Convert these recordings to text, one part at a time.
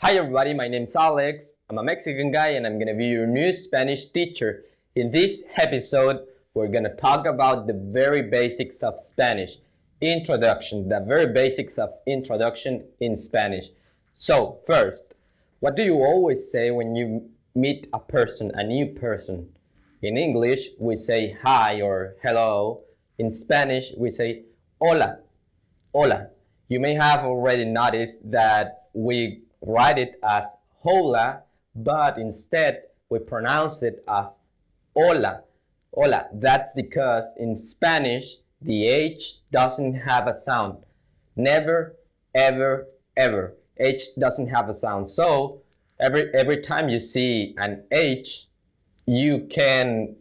Hi everybody, my name is Alex. I'm a Mexican guy and I'm gonna be your new Spanish teacher. In this episode, we're gonna talk about the very basics of Spanish. The very basics of introduction in Spanish. So, first, what do you always say when you meet a new person? In English, we say hi or hello. In Spanish, we say hola, hola. You may have already noticed that we write it as hola, but instead we pronounce it as hola. Hola. That's because in Spanish the H doesn't have a sound. Never, ever, ever. H doesn't have a sound. So every time you see an H, you can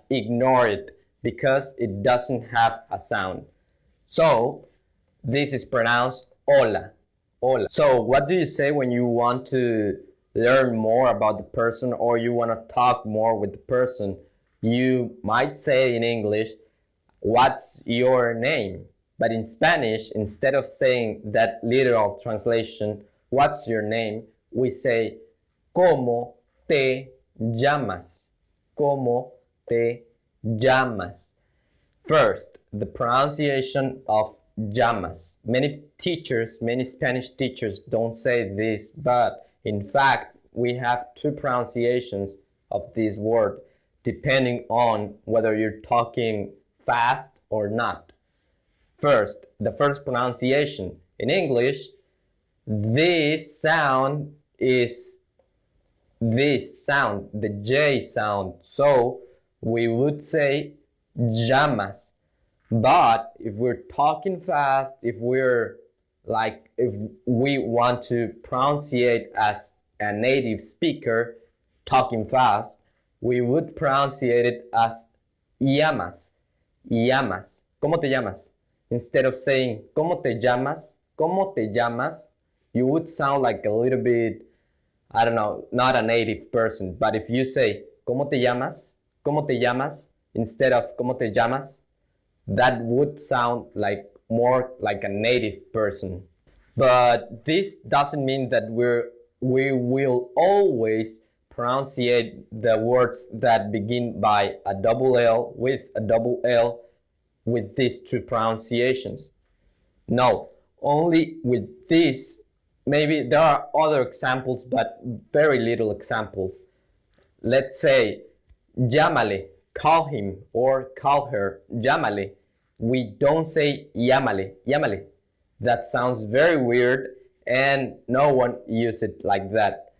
ignore it because it doesn't have a sound. So this is pronounced hola. Hola. So what do you say when you want to learn more about the person or you want to talk more with the person? You might say in English, what's your name? But in Spanish, instead of saying that literal translation, what's your name, we say, ¿Cómo te llamas? ¿Cómo te llamas? First, the pronunciation of llamas. Many Spanish teachers don't say this, but in fact, we have two pronunciations of this word depending on whether you're talking fast or not. First, the first pronunciation. In English, this sound is this sound, the J sound. So we would say llamas. But if we're talking fast, if we want to pronunciate as a native speaker talking fast, we would pronunciate it as llamas. Llamas. ¿Cómo te llamas? Instead of saying ¿Cómo te llamas? ¿Cómo te llamas? You would sound like a little bit, I don't know, not a native person. But if you say ¿Cómo te llamas? ¿Cómo te llamas? Instead of ¿Cómo te llamas? That would sound more like a native person. But this doesn't mean that we will always pronunciate the words that begin by a double L with these two pronunciations. No, only with this. Maybe there are other examples, but very little examples. Let's say, llámale, call him or call her, llámale. We don't say llámale, llámale. That sounds very weird and no one uses it like that.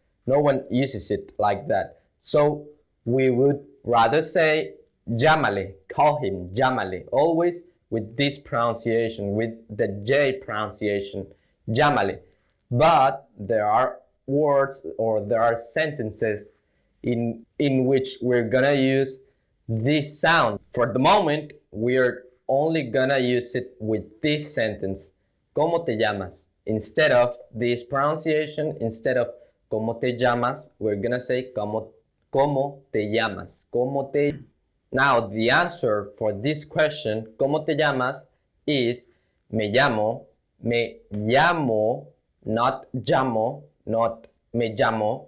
So we would rather say llámale, call him, llámale. Always with this pronunciation, with the J pronunciation, llámale. But there are words or there are sentences in which we're gonna use this sound. For the moment, we're only gonna use it with this sentence, ¿Cómo te llamas? Instead of this pronunciation, instead of ¿Cómo te llamas? We're gonna say ¿Cómo te llamas? ¿Cómo te... Now, the answer for this question, ¿Cómo te llamas? Is me llamo, not llamo, not me llamo,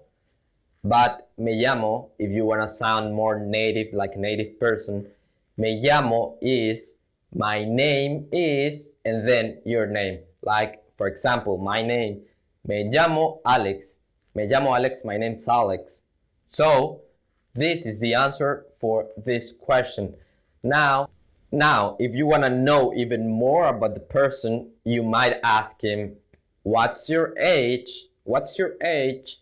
but me llamo, if you want to sound more native, like a native person, me llamo is, my name is, and then your name. Like, for example, my name, me llamo Alex. Me llamo Alex, my name's Alex. So, this is the answer for this question. Now, if you want to know even more about the person, you might ask him, what's your age? What's your age?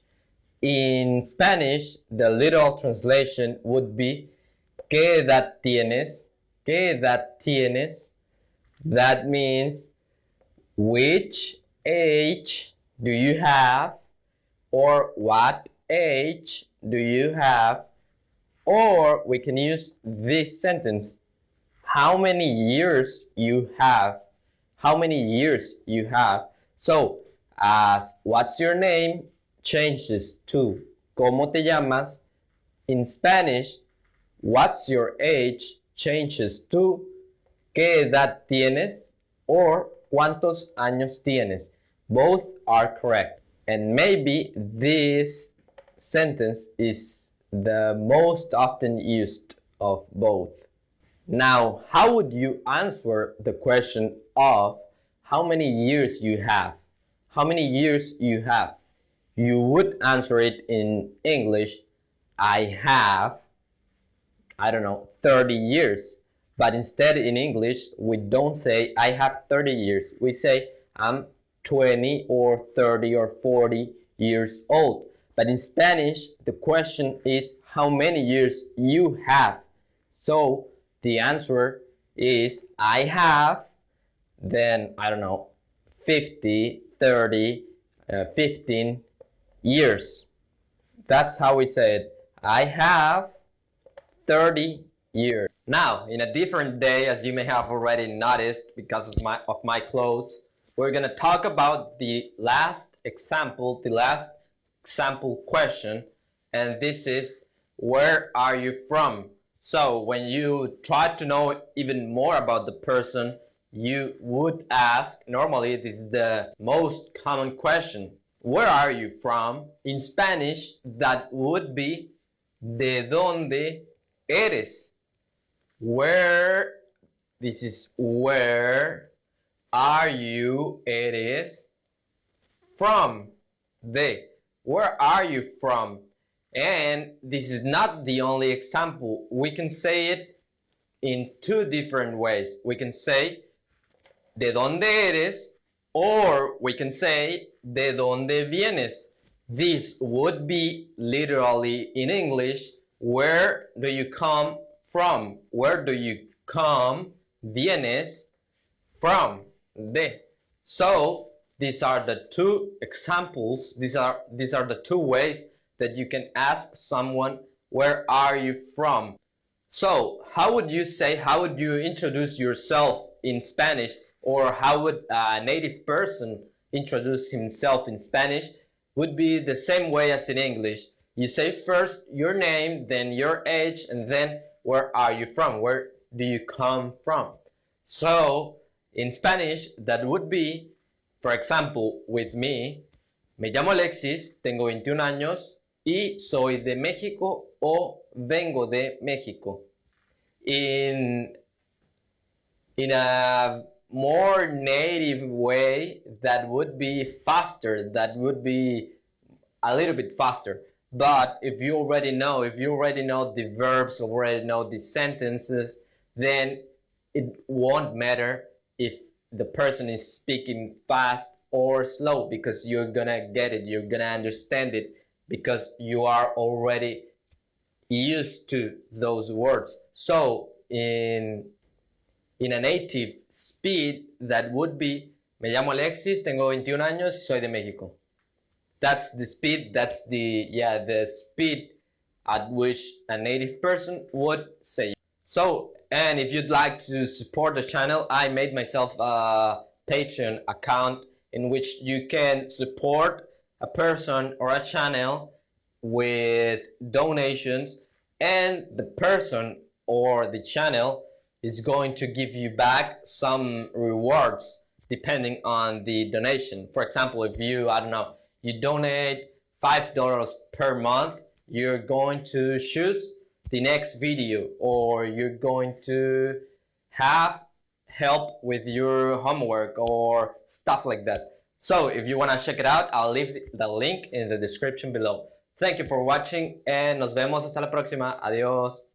In Spanish, the literal translation would be ¿Qué edad tienes? ¿Qué edad tienes? That means which age do you have? Or what age do you have? Or we can use this sentence, how many years you have? How many years you have? So, as what's your name changes to ¿Cómo te llamas? In Spanish, what's your age changes to ¿Qué edad tienes? Or ¿Cuántos años tienes? Both are correct. And maybe this sentence is the most often used of both. Now, how would you answer the question of how many years you have? How many years you have? You would answer it in English, I have, I don't know, 30 years. But instead in English, we don't say I have 30 years. We say I'm 20 or 30 or 40 years old. But in Spanish, the question is how many years you have. So the answer is I have, then I don't know, 50, 30, 15 years. That's how we say it. I have 30 years. Now, in a different day, as you may have already noticed because of my clothes, we're gonna talk about the last example question, and this is, where are you from? So when you try to know even more about the person, you would ask, normally this is the most common question, where are you from? In Spanish, that would be, ¿de dónde eres? Where, this is where are you, eres, from, de, where are you from? And this is not the only example. We can say it in two different ways. We can say, ¿de dónde eres? Or we can say, ¿de dónde vienes? This would be literally in English, where do you come from? Where do you come? Vienes from, de. So these are the two examples. These are the two ways that you can ask someone, where are you from? So how would you say, how would you introduce yourself in Spanish, or how would a native person introduce himself in Spanish? Would be the same way as in English. You say first your name, then your age, and then where are you from? Where do you come from? So in Spanish, that would be, for example, with me, me llamo Alexis, tengo 21 años y soy de México o vengo de México. In a more native way, that would be faster, that would be a little bit faster. But if you already know the verbs, already know the sentences, then it won't matter if the person is speaking fast or slow, because you're gonna get it, you're gonna understand it, because you are already used to those words. So in a native speed, that would be, me llamo Alexis, tengo 21 años y soy de México. That's the speed, that's the speed at which a native person would say. So, and if you'd like to support the channel, I made myself a Patreon account in which you can support a person or a channel with donations, and the person or the channel is going to give you back some rewards depending on the donation. For example, if you, I don't know, you donate $5 per month, you're going to choose the next video, or you're going to have help with your homework or stuff like that. So if you want to check it out, I'll leave the link in the description below. Thank you for watching, and nos vemos hasta la próxima. Adiós.